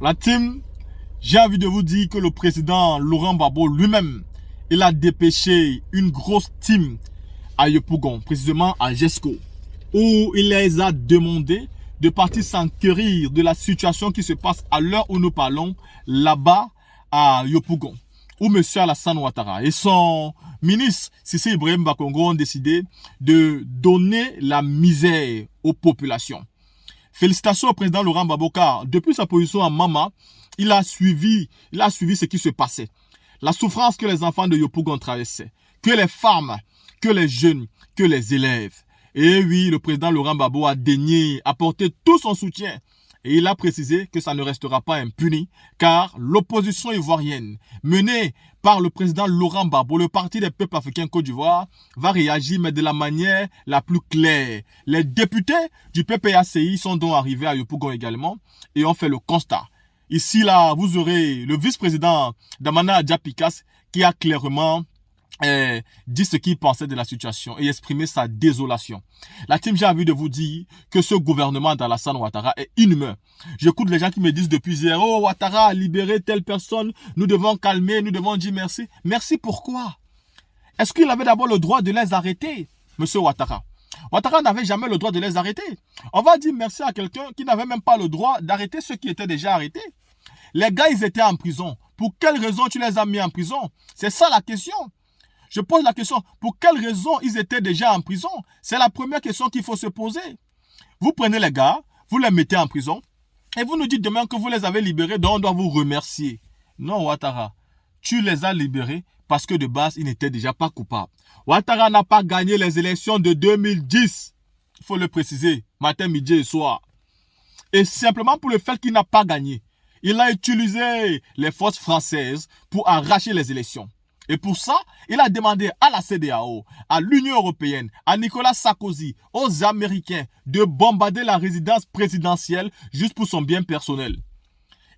La team, j'ai envie de vous dire que le président Laurent Gbagbo lui-même, il a dépêché une grosse team à Yopougon, précisément à Jesco, où il les a demandé de partir s'enquérir de la situation qui se passe à l'heure où nous parlons là-bas à Yopougon, où M. Alassane Ouattara et son ministre Sissi Ibrahim Bakongo ont décidé de donner la misère aux populations. Félicitations au président Laurent Gbagbo car depuis sa position à Mama, il a suivi ce qui se passait. La souffrance que les enfants de Yopougon traversaient, que les femmes, que les jeunes, que les élèves. Et oui, le président Laurent Gbagbo a daigné apporter tout son soutien. Et il a précisé que ça ne restera pas impuni, car l'opposition ivoirienne, menée par le président Laurent Gbagbo, le Parti des peuples africains Côte d'Ivoire, va réagir, mais de la manière la plus claire. Les députés du PPACI sont donc arrivés à Yopougon également et ont fait le constat. Ici, là, vous aurez le vice-président Damana Adjapikas qui a clairement dit ce qu'il pensait de la situation et exprimé sa désolation. La team, j'ai envie de vous dire que ce gouvernement d'Alassane Ouattara est inhumain. J'écoute les gens qui me disent depuis hier, oh, Ouattara a libéré telle personne, nous devons calmer, nous devons dire merci. Merci pourquoi? Est-ce qu'il avait d'abord le droit de les arrêter, monsieur Ouattara? Ouattara n'avait jamais le droit de les arrêter. On va dire merci à quelqu'un qui n'avait même pas le droit d'arrêter ceux qui étaient déjà arrêtés. Les gars, ils étaient en prison. Pour quelle raison tu les as mis en prison? C'est ça la question. Je pose la question, pour quelle raison ils étaient déjà en prison? C'est la première question qu'il faut se poser. Vous prenez les gars, vous les mettez en prison, et vous nous dites demain que vous les avez libérés, donc on doit vous remercier. Non, Ouattara, tu les as libérés parce que de base, ils n'étaient déjà pas coupables. Ouattara n'a pas gagné les élections de 2010. Il faut le préciser, matin, midi et soir. Et simplement pour le fait qu'il n'a pas gagné, il a utilisé les forces françaises pour arracher les élections. Et pour ça, il a demandé à la CEDEAO, à l'Union européenne, à Nicolas Sarkozy, aux Américains de bombarder la résidence présidentielle juste pour son bien personnel.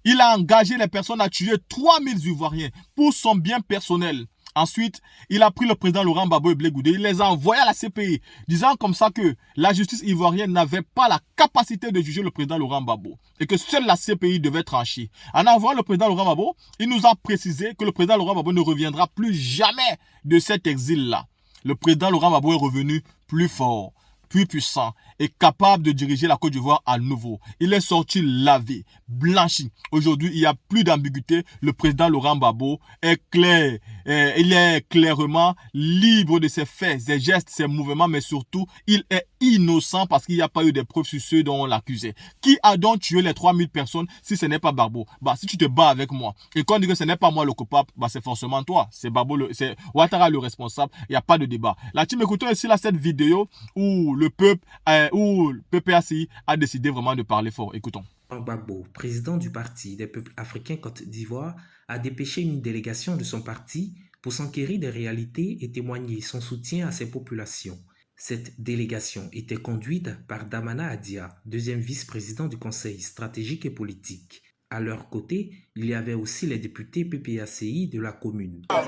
Il a engagé les personnes à tuer 3000 Ivoiriens pour son bien personnel. Ensuite, il a pris le président Laurent Gbagbo et Blé Goudé, il les a envoyés à la CPI, disant comme ça que la justice ivoirienne n'avait pas la capacité de juger le président Laurent Gbagbo et que seule la CPI devait trancher. En envoyant le président Laurent Gbagbo, il nous a précisé que le président Laurent Gbagbo ne reviendra plus jamais de cet exil-là. Le président Laurent Gbagbo est revenu plus fort, plus puissant et capable de diriger la Côte d'Ivoire à nouveau. Il est sorti lavé, blanchi. Aujourd'hui, il n'y a plus d'ambiguïté. Le président Laurent Gbagbo est clair. Il est clairement libre de ses faits, ses gestes, ses mouvements, mais surtout, il est innocent parce qu'il n'y a pas eu de preuves sur ceux dont on l'accusait. Qui a donc tué les 3000 personnes si ce n'est pas Gbagbo? Si tu te bats avec moi et qu'on dit que ce n'est pas moi le coupable, c'est forcément toi. C'est Gbagbo, c'est Ouattara le responsable. Il n'y a pas de débat. La team, écoutons ici là cette vidéo où le peuple, où le PPACI a décidé vraiment de parler fort. Écoutons. Gbagbo, président du Parti des peuples africains Côte d'Ivoire, a dépêché une délégation de son parti pour s'enquérir des réalités et témoigner son soutien à ses populations. Cette délégation était conduite par Damana Adia, deuxième vice-président du Conseil stratégique et politique. À leur côté, il y avait aussi les députés PPACI de la commune. On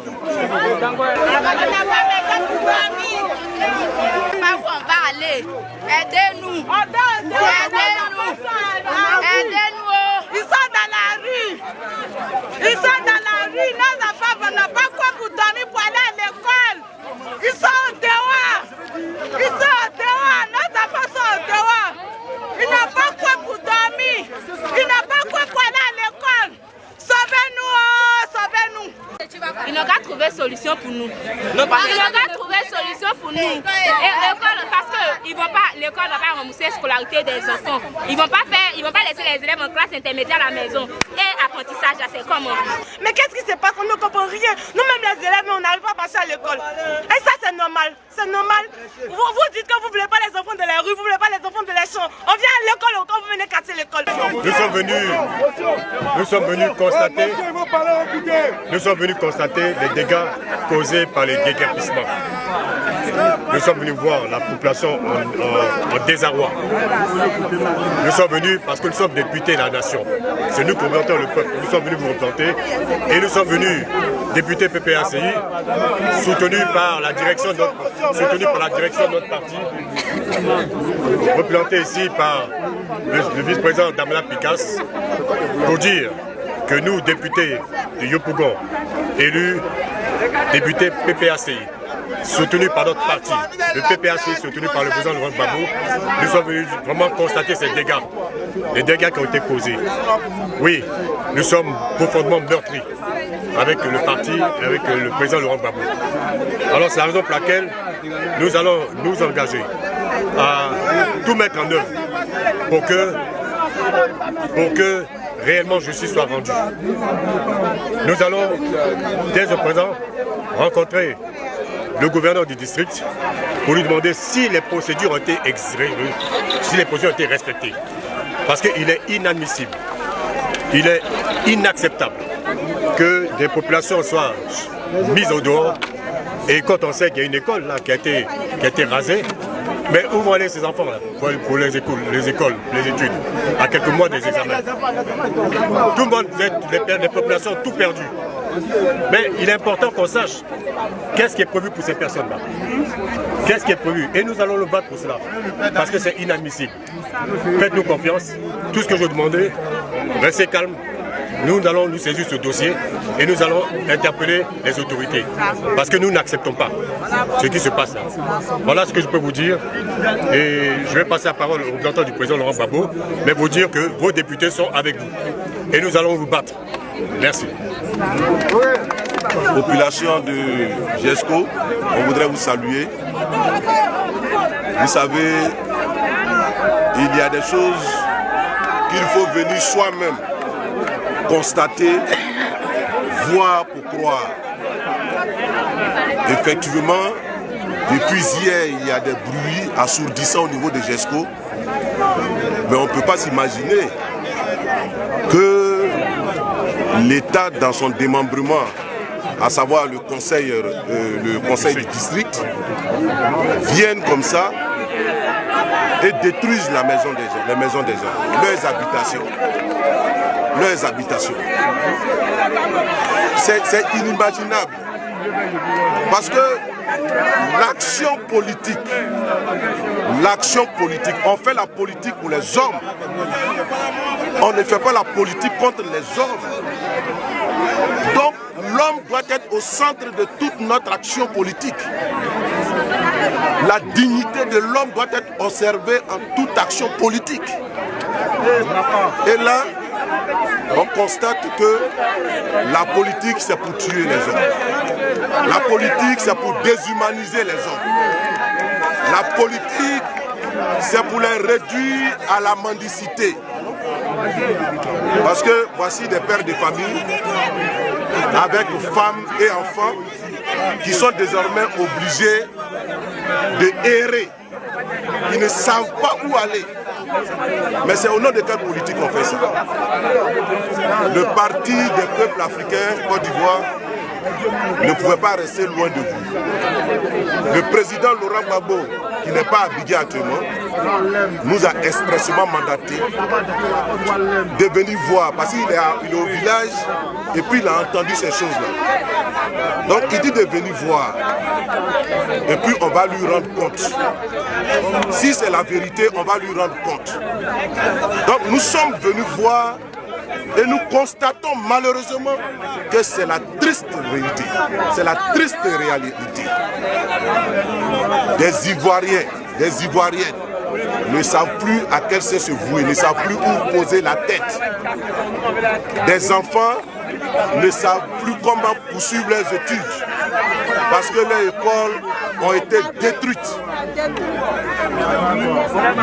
va aller. Aidez-nous. Aidez-nous. Ils sont dans la rue. Ils sont dans la rue. Nos enfants n'ont pas quoi pour dormir pour aller à l'école. Ils sont au dehors. Ils sont au dehors. Nos enfants sont au dehors. Ils n'ont pas quoi pour dormir. Ils n'ont pas quoi pour aller à l'école. Sauvez-nous. Sauvez-nous. Ils n'ont qu'à trouver solution pour nous. Ils n'ont qu'à trouver solution pour nous. Et l'école, parce que l'école ne va pas rembourser la scolarité des enfants. Ils ne vont pas laisser les élèves en classe intermédiaire à la maison. Et apprentissage, c'est comment? Mais qu'est-ce qui se passe? On ne comprend rien. Nous-mêmes les élèves, on n'arrive pas à passer à l'école. Et ça, c'est normal. C'est normal. Vous dites que vous ne voulez pas les enfants de la rue, vous ne voulez pas les enfants de la chambre. On vient à l'école quand vous venez casser l'école. Nous sommes venus constater les dégâts causés par les déguerpissements. Nous sommes venus voir la population en désarroi. Nous sommes venus parce que nous sommes députés de la nation. C'est nous qui représentons le peuple. Nous sommes venus vous représenter et nous sommes venus, députés PPACI, soutenus par la direction de notre parti, représentés ici par le vice-président Damla Picasse, pour dire que nous, députés de Yopougon, élus députés PPACI, soutenus par notre parti, le PPACI soutenu par le président Laurent Gbagbo, nous sommes venus vraiment constater ces dégâts, les dégâts qui ont été causés. Oui, nous sommes profondément meurtris avec le parti, avec le président Laurent Gbagbo. Alors c'est la raison pour laquelle nous allons nous engager à tout mettre en œuvre pour que réellement justice soit rendue. Nous allons dès à présent rencontrer le gouverneur du district pour lui demander si les procédures ont été respectées. Parce qu'il est inadmissible, il est inacceptable que des populations soient mises au dehors. Et quand on sait qu'il y a une école là, qui a été rasée, mais où vont aller ces enfants là, pour les écoles, les études, à quelques mois des examens? Tout le monde, les populations ont tout perdu. Mais il est important qu'on sache qu'est-ce qui est prévu pour ces personnes-là. Qu'est-ce qui est prévu? Et nous allons le battre pour cela. Parce que c'est inadmissible. Faites-nous confiance. Tout ce que je veux demander, restez calme. Nous allons nous saisir ce dossier et nous allons interpeller les autorités. Parce que nous n'acceptons pas ce qui se passe là. Voilà ce que je peux vous dire. Et je vais passer la parole au représentant du président Laurent Gbagbo, mais vous dire que vos députés sont avec vous. Et nous allons vous battre. Merci. Population de GESCO, on voudrait vous saluer. Vous savez, il y a des choses qu'il faut venir soi-même constater, voir pour croire. Effectivement, depuis hier, il y a des bruits assourdissants au niveau de GESCO, mais on ne peut pas s'imaginer que l'État, dans son démembrement, à savoir le conseil du district, vienne comme ça et détruise la maison des gens, les maisons des gens, leurs habitations. C'est inimaginable. Parce que l'action politique, on fait la politique pour les hommes. On ne fait pas la politique contre les hommes. Donc, l'homme doit être au centre de toute notre action politique. La dignité de l'homme doit être observée en toute action politique. Et là, on constate que la politique, c'est pour tuer les hommes. La politique, c'est pour déshumaniser les hommes. La politique, c'est pour les réduire à la mendicité. Parce que voici des pères de famille avec femmes et enfants qui sont désormais obligés de errer. Ils ne savent pas où aller. Mais c'est au nom de quelle politique on fait ça? Le parti des peuples africains, Côte d'Ivoire, ne pouvait pas rester loin de vous. Le président Laurent Gbagbo, qui n'est pas à Abidjan actuellement, nous a expressément mandaté de venir voir, parce qu'il est au village et puis il a entendu ces choses-là. Donc il dit de venir voir et puis on va lui rendre compte. Si c'est la vérité, on va lui rendre compte. Donc nous sommes venus voir et nous constatons malheureusement que c'est la triste vérité, c'est la triste réalité. Des Ivoiriens, des Ivoiriennes ne savent plus à quel sens se vouer, ne savent plus où poser la tête. Des enfants ne savent plus comment poursuivre leurs études parce que les écoles ont été détruites.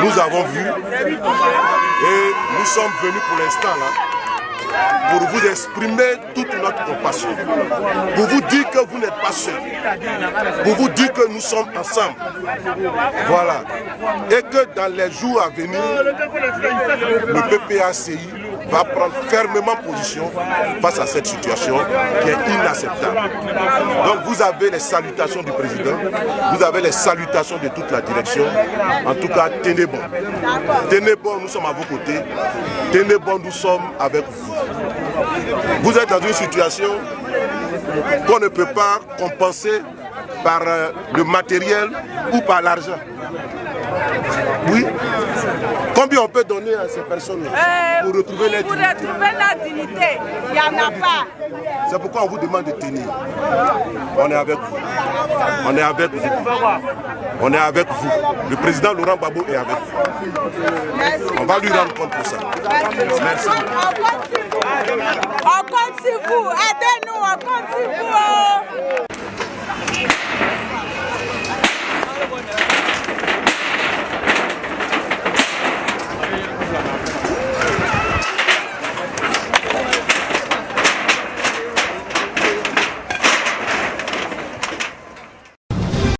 Nous avons vu et nous sommes venus pour l'instant là pour vous exprimer toute notre compassion, pour vous dire que vous n'êtes pas seuls, pour vous dire que nous sommes ensemble. Voilà. Et que dans les jours à venir, le PPACI va prendre fermement position face à cette situation qui est inacceptable. Donc vous avez les salutations du président, vous avez les salutations de toute la direction. En tout cas, tenez bon. Tenez bon, nous sommes à vos côtés. Tenez bon, nous sommes avec vous. Vous êtes dans une situation qu'on ne peut pas compenser par le matériel ou par l'argent. Oui. Combien on peut donner à ces personnes pour retrouver leur dignité? Pour retrouver la dignité, il n'y en a pas. C'est pourquoi on vous demande de tenir. On est avec vous. On est avec vous. On est avec vous. Le président Laurent Gbagbo est avec vous. Merci. On va lui rendre compte pour ça. Merci. On compte sur vous. Aidez-nous.